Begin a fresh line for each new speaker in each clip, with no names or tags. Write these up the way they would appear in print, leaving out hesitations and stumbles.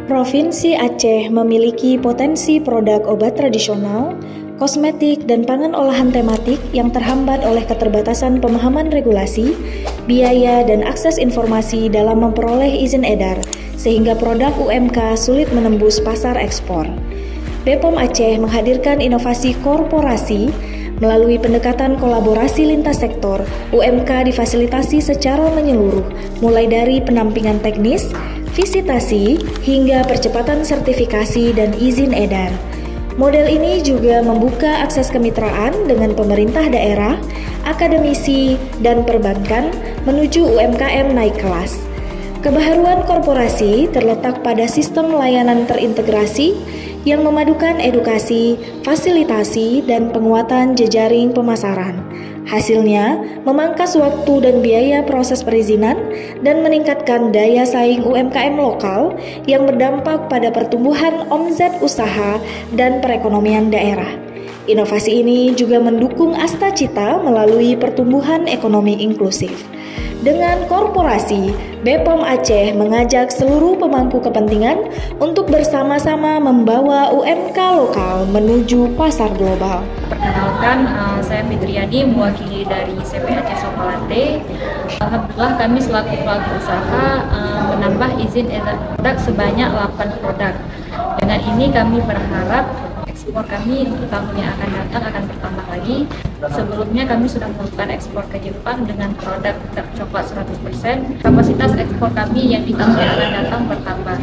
Provinsi Aceh memiliki potensi produk obat tradisional, kosmetik, dan pangan olahan tematik yang terhambat oleh keterbatasan pemahaman regulasi, biaya, dan akses informasi dalam memperoleh izin edar, sehingga produk UMK sulit menembus pasar ekspor. BPOM Aceh menghadirkan inovasi korporasi melalui pendekatan kolaborasi lintas sektor. UMK difasilitasi secara menyeluruh, mulai dari pendampingan teknis, visitasi, hingga percepatan sertifikasi dan izin edar. Model ini juga membuka akses kemitraan dengan pemerintah daerah, akademisi, dan perbankan menuju UMKM naik kelas. Kebaharuan korporasi terletak pada sistem layanan terintegrasi yang memadukan edukasi, fasilitasi, dan penguatan jejaring pemasaran. Hasilnya, memangkas waktu dan biaya proses perizinan dan meningkatkan daya saing UMKM lokal yang berdampak pada pertumbuhan omzet usaha dan perekonomian daerah. Inovasi ini juga mendukung Astacita melalui pertumbuhan ekonomi inklusif. Dengan korporasi, BPOM Aceh mengajak seluruh pemangku kepentingan untuk bersama-sama membawa UMK lokal menuju pasar global.
Perkenalkan, saya Fitriani, mewakili dari CP Aceh Sopalate. Alhamdulillah kami selaku pelaku usaha menambah izin edar produk sebanyak 8 produk. Dengan ini kami berharap ekspor kami untuk tahun yang akan datang akan bertambah lagi. Sebelumnya kami sudah melakukan ekspor ke Jepang dengan produk dark coklat 100%. Kapasitas ekspor kami yang di tahun yang akan datang bertambah.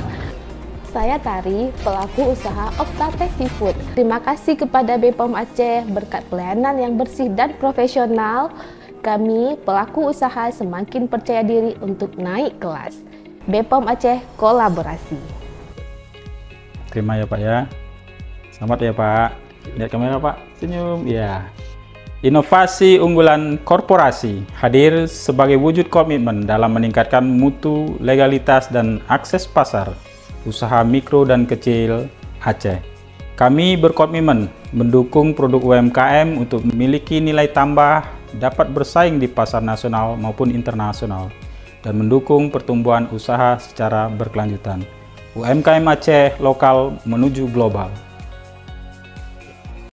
Saya Tari, pelaku usaha Optatech Seafood. Terima kasih kepada BPOM Aceh berkat pelayanan yang bersih dan profesional. Kami, pelaku usaha, semakin percaya diri untuk naik kelas. BPOM Aceh kolaborasi.
Terima ya Pak ya. Selamat ya Pak. Lihat kamera Pak. Senyum. Ya. Inovasi unggulan korporasi hadir sebagai wujud komitmen dalam meningkatkan mutu, legalitas, dan akses pasar usaha mikro dan kecil Aceh. Kami berkomitmen mendukung produk UMKM untuk memiliki nilai tambah, dapat bersaing di pasar nasional maupun internasional, dan mendukung pertumbuhan usaha secara berkelanjutan. UMKM Aceh lokal menuju global.